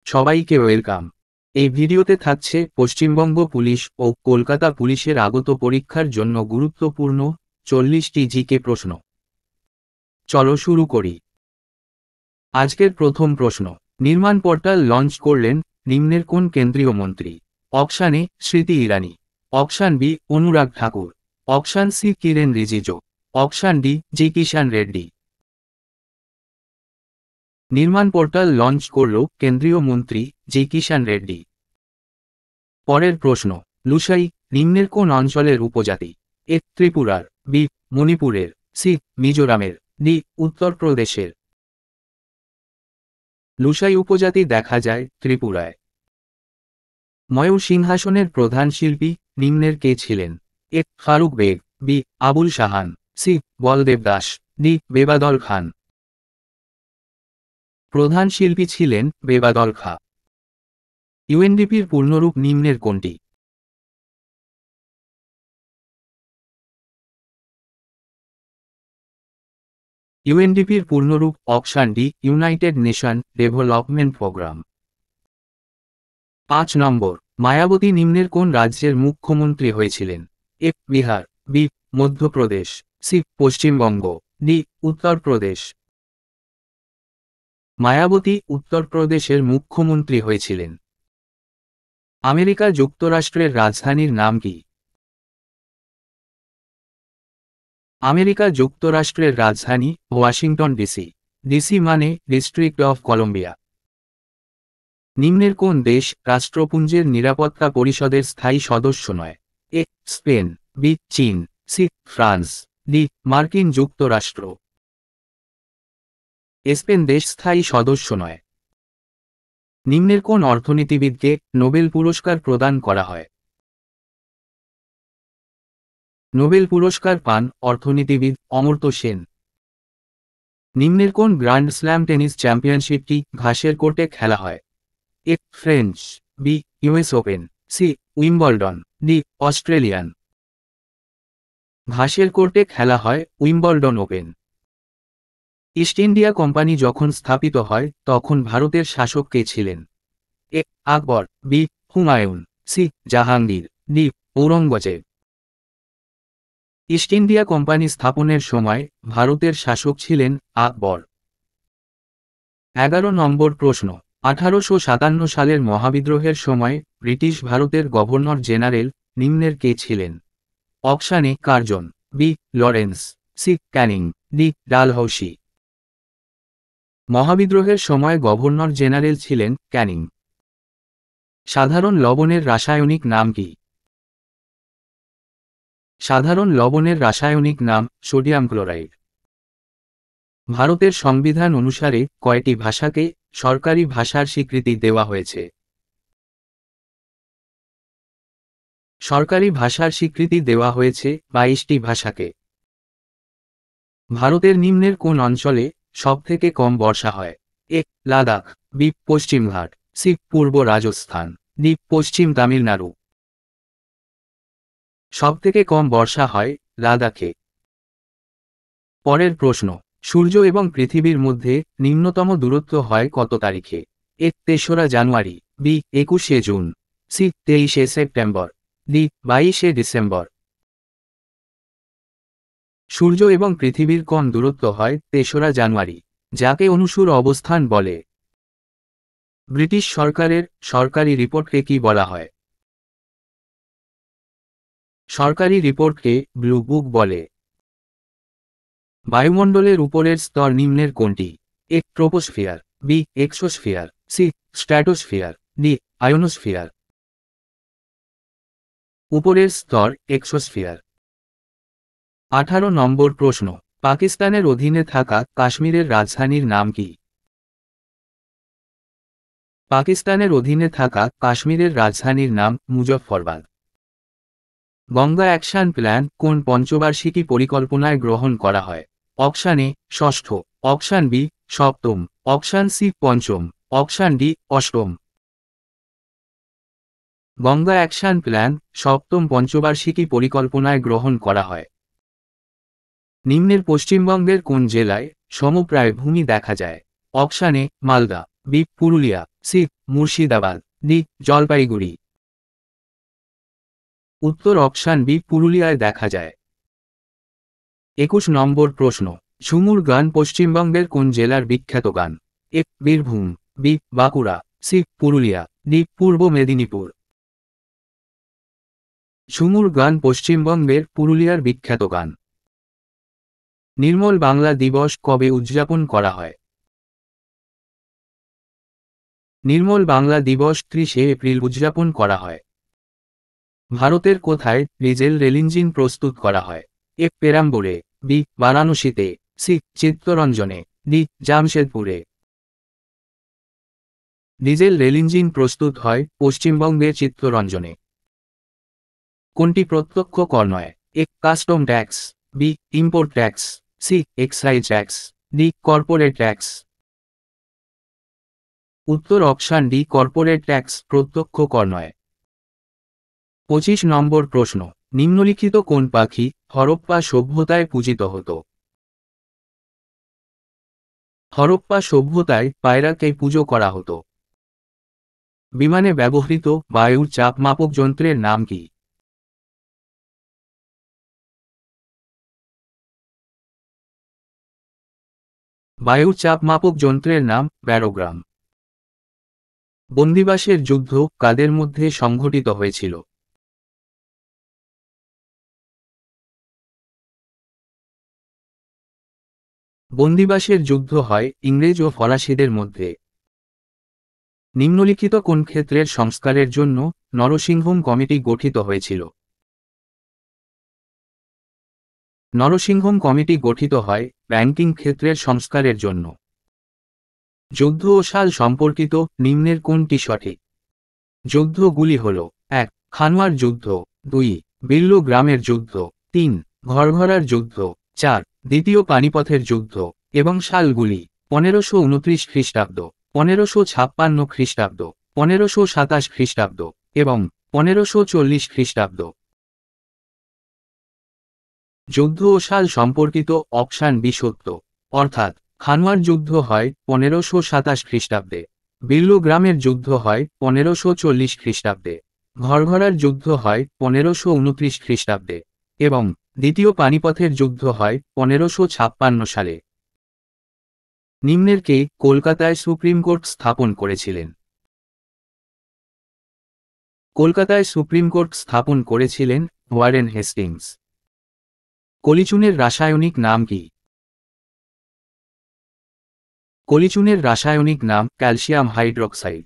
সবাইকে ওয়েলকাম। এই ভিডিওতে থাকছে পশ্চিমবঙ্গ পুলিশ ও কলকাতা পুলিশের আগত পরীক্ষার জন্য গুরুত্বপূর্ণ 40টি জিকে প্রশ্ন। চলো শুরু করি। আজকের প্রথম প্রশ্ন, নির্মাণ পোর্টাল লঞ্চ করলেন নিম্নের কোন কেন্দ্রীয় মন্ত্রী? Option A Smriti Irani, option B Anurag Thakur, option C Kiren Rijiju, option D G Kishan Reddy. Nirman portal launch করল কেন্দ্রীয় মন্ত্রী জি কিষাণ রেড্ডি। পরের প্রশ্ন, লুসাই নিম্নের কোন অঞ্চলের উপজাতি? এ ত্রিপুরার, বি মণিপুরের, সি মিজোরামের, ডি উত্তরপ্রদেশের। লুসাই উপজাতি দেখা যায় ত্রিপুরায়। ময়ূর সিংহাসনের প্রধান শিল্পী নিম্নের কে ছিলেন? A Faruk Beg, B Abul Shahan, C Baldev Das, D Bebadal Khan. প্রধান শিল্পী ছিলেন বেবাদল খা। ইউএনডিপির পূর্ণরূপ নিম্নের কোনটি? ইউএনডিপির পূর্ণরূপ option D United Nation Development Programme. 5 নম্বর, মায়াবতী নিম্নের কোন রাজ্যের মুখ্যমন্ত্রী হয়েছিলেন? A Bihar, B Madhya Pradesh, C Paschimbanga, D Uttar Pradesh. Mayawati উত্তরপ্রদেশের মুখ্যমন্ত্রী হয়েছিলেন। আমেরিকা যুক্তরাষ্ট্রের রাজধানীর নাম কি? আমেরিকা যুক্তরাষ্ট্রের রাজধানী ওয়াশিংটন ডিসি। ডিসি মানে ডিস্ট্রিক্ট অফ কলম্বিয়া। নিম্নের কোন দেশ রাষ্ট্রপুঞ্জের নিরাপত্তা পরিষদের স্থায়ী সদস্য নয়? এ স্পেন, বি চীন, সি ফ্রান্স, ডি মার্কিন যুক্তরাষ্ট্র। স্পেন দেশ স্থায়ী সদস্য নয়। নিম্নের কোন অর্থনীতিবিদকে নোবেল পুরস্কার প্রদান করা হয়? নোবেল পুরস্কার পান অর্থনীতিবিদ অমর্ত্য সেন। নিম্নের কোন গ্র্যান্ড স্ল্যাম টেনিস চ্যাম্পিয়নশিপটি ঘাসের কোর্টে খেলা হয়? A French, B US Open, C Wimbledon, D Australian. ঘাসের কোর্টে খেলা হয় Wimbledon Open. East India Company যখন স্থাপিত হয় তখন ভারতের শাসক কে ছিলেন? A Akbar, B Humayun, C Jahangir, D Aurangzeb. East India Company স্থাপনের সময় ভারতের শাসক ছিলেন আকবর। 11 নম্বর প্রশ্ন, 1857 সালের মহাবিদ্রোহের সময় ব্রিটিশ ভারতের গভর্নর জেনারেল নিম্নের কে ছিলেন? Option A Curzon, B Lawrence, C Canning, D Dalhousie. মহাবিদ্রোহের সময় গভর্নর জেনারেল ছিলেন ক্যানিং। সাধারণ লবণের রাসায়নিক নাম কি? সাধারণ লবণের রাসায়নিক নাম সোডিয়াম ক্লোরাইড। ভারতের সংবিধান অনুসারে কয়টি ভাষাকে সরকারি ভাষার স্বীকৃতি দেওয়া হয়েছে? সরকারি ভাষার স্বীকৃতি দেওয়া হয়েছে 22টি ভাষাকে। ভারতের নিম্নের কোন অঞ্চলে সবথেকে কম বর্ষা হয়? এ লাদাখ, বি পশ্চিমঘাট, সি পূর্ব রাজস্থান, ডি পশ্চিম তামিলনাড়ু। সবথেকে কম বর্ষা হয় লাদাখে। পরের প্রশ্ন, সূর্য এবং পৃথিবীর মধ্যে নিম্নতম দূরত্ব হয় কত তারিখে? এ 3রা জানুয়ারি, বি 21শে জুন, সি 23শে সেপ্টেম্বর, ডি 22শে ডিসেম্বর। সূর্য এবং পৃথিবীর কম দূরত্ব হয় 3রা জানুয়ারি, যাকে অনুসূর অবস্থান বলে। ব্রিটিশ সরকারের সরকারি রিপোর্টকে কি বলা হয়? সরকারি রিপোর্টকে ব্লু বুক বলে। বায়ুমণ্ডলের উপরের স্তর নিম্নের কোনটি? A troposphere, B exosphere, C stratosphere, D ionosphere. উপরের স্তর এক্সোস্ফিয়ার। 18 নম্বর প্রশ্ন, পাকিস্তানের অধীনে থাকা কাশ্মীরের রাজধানীর নাম কি? পাকিস্তানের অধীনে থাকা কাশ্মীরের রাজধানীর নাম মুজফ্ফরবাদ। গঙ্গা অ্যাকশন প্ল্যান কোন পঞ্চবার্ষিকী পরিকল্পনায় গ্রহণ করা হয়? অপশান এ ষষ্ঠ, অপশান বি সপ্তম, অপশান সি পঞ্চম, অপশান ডি অষ্টম। গঙ্গা অ্যাকশন প্ল্যান সপ্তম পঞ্চবার্ষিকী পরিকল্পনায় গ্রহণ করা হয়। নিম্নের পশ্চিমবঙ্গের কোন জেলায় সমপ্রায় ভূমি দেখা যায়? Option A Malda, B Purulia, C Murshidabad, D Jalpaiguri. উত্তর অপশান বি পুরুলিয়ায় দেখা যায়। 21 নম্বর প্রশ্ন, ঝুমুর গান পশ্চিমবঙ্গের কোন জেলার বিখ্যাত গান? A Birbhum, B Bankura, C Purulia, D Purba Medinipur. ঝুমুর গান পশ্চিমবঙ্গের পুরুলিয়ার বিখ্যাত গান। নির্মল বাংলা দিবস কবে উদযাপন করা হয়? নির্মল বাংলা দিবস 30শে এপ্রিল উদযাপন করা হয়। ভারতের কোথায় ডিজেল রেলইঞ্জিন প্রস্তুত করা হয়? এ পেরাম্বুরে, বি বারাণসীতে, সি চিত্তরঞ্জনে, ডি জামশেদপুরে। ডিজেল রেলইঞ্জিন প্রস্তুত হয় পশ্চিমবঙ্গের চিত্তরঞ্জনে। কোনটি প্রত্যক্ষ কর নয়? A custom tax, B import tax, C excise tax, D corporate tax. উত্তর অপশান ডি কর্পোরেট ট্যাক্স প্রত্যক্ষ কর নয়। 25 নম্বর প্রশ্ন, নিম্নলিখিত কোন পাখি হরপ্পা সভ্যতায় পূজিত হতো? হরপ্পা সভ্যতায় পায়রাকে পুজো করা হতো। বিমানে ব্যবহৃত বায়ুর চাপ মাপক যন্ত্রের নাম কি? বায়ুর চাপ মাপক যন্ত্রের নাম ব্যারোগ্রাম। বন্দিবাসের যুদ্ধ কাদের মধ্যে সংঘটিত হয়েছিল? বন্দিবাসের যুদ্ধ হয় ইংরেজ ও ফরাসিদের মধ্যে। নিম্নলিখিত কোন ক্ষেত্রের সংস্কারের জন্য নরসিংহম কমিটি গঠিত হয়েছিল? নরসিংহম কমিটি গঠিত হয় ব্যাংকিং ক্ষেত্রের সংস্কারের জন্য। যুদ্ধ ও সাল সম্পর্কিত নিম্নের কোনটি সঠিক? যুদ্ধগুলি হল: 1 খানোয়ার যুদ্ধ, 2 বিল্লু গ্রামের যুদ্ধ, 3 ঘরঘরার যুদ্ধ, 4 দ্বিতীয় পানিপথের যুদ্ধ। এবং সালগুলি: 1529 খ্রিস্টাব্দ, 1556 খ্রিস্টাব্দ, 1527 খ্রিস্টাব্দ এবং 1540 খ্রিস্টাব্দ। যুদ্ধ ও সাল সম্পর্কিত অপশান বি সত্য, অর্থাৎ খানোয়ার যুদ্ধ হয় 1527 খ্রিস্টাব্দে, বিল্লু গ্রামের যুদ্ধ হয় 1540 খ্রিস্টাব্দে, ঘরঘরার যুদ্ধ হয় 1529 খ্রিস্টাব্দে এবং দ্বিতীয় পানিপথের যুদ্ধ হয় 1556 সালে। নিম্নের কে কলকাতায় সুপ্রিম কোর্ট স্থাপন করেছিলেন? কলকাতায় সুপ্রিম কোর্ট স্থাপন করেছিলেন ওয়ারেন হেস্টিংস। কলিচুনের রাসায়নিক নাম কি? কলিচুনের রাসায়নিক নাম ক্যালসিয়াম হাইড্রক্সাইড।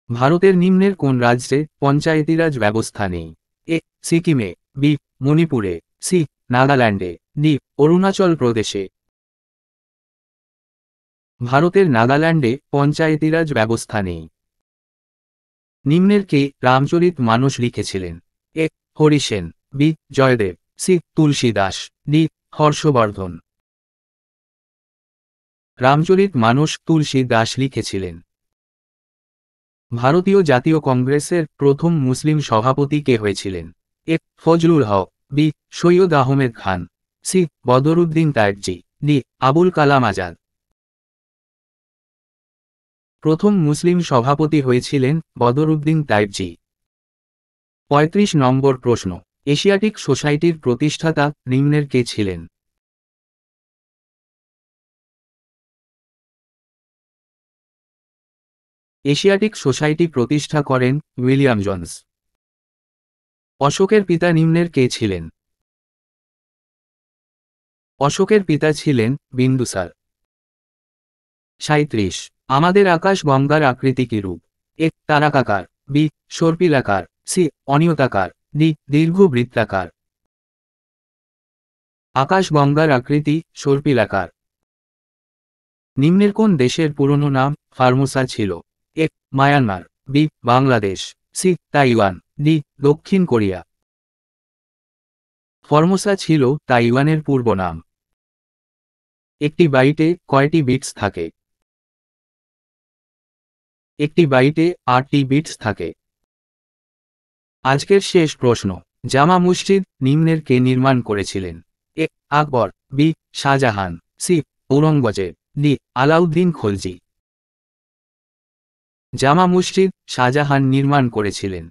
ভারতের নিম্নের কোন রাজ্যে পঞ্চায়েতিরাজ ব্যবস্থা নেই? এ সিকিমে, বি মণিপুরে, সি নাগাল্যান্ডে, ডি অরুণাচল প্রদেশে। ভারতের নাগাল্যান্ডে পঞ্চায়েতিরাজ ব্যবস্থা নেই। নিম্নের কে রামচরিত মানস লিখেছিলেন? A Harisen, B Jaydev, C Tulsidas, D Harshavardhan. Ramcharit Manas Tulsi Das লিখেছিলেন। ভারতীয় জাতীয় কংগ্রেসের প্রথম মুসলিম সভাপতি কে হয়েছিলেন? A Fazlul Haq, B Syed Ahmed Khan, C Badruddin Tyabji, D Abul Kalam Azad. প্রথম মুসলিম সভাপতি হয়েছিলেন বদরুদ্দিন তায়েবজি। 35 নম্বর প্রশ্ন, এশিয়াটিক সোসাইটির প্রতিষ্ঠাতা নিম্নের কে ছিলেন? এশিয়াটিক সোসাইটি প্রতিষ্ঠা করেন উইলিয়াম জোন্স। অশোকের পিতা নিম্নের কে ছিলেন? অশোকের পিতা ছিলেন বিন্দুসার। 37 আমাদের আকাশ গঙ্গার আকৃতি কিরূপ? এ তারাকাকার, বি সর্পিলাকার, সি অনিয়তাকার, ডি দীর্ঘবৃত্তাকার। আকাশ গঙ্গার আকৃতি সর্পিলাকার। নিম্নের কোন দেশের পুরনো নাম ফার্মোসা ছিল? A Myanmar, B Bangladesh, C Taiwan, D দক্ষিণ কোরিয়া। ফর্মোসা ছিল তাইওয়ানের পূর্ব নাম। একটি বাইটে কয়টি বিটস থাকে? একটি বাইটে 8টি বিটস থাকে। আজকের শেষ প্রশ্ন, জামা মসজিদ নিম্নের কে নির্মাণ করেছিলেন? A Akbar, B Shahjahan, C Aurangzeb, D Alauddin Khalji. Jama Masjid Shahjahan নির্মাণ করেছিলেন।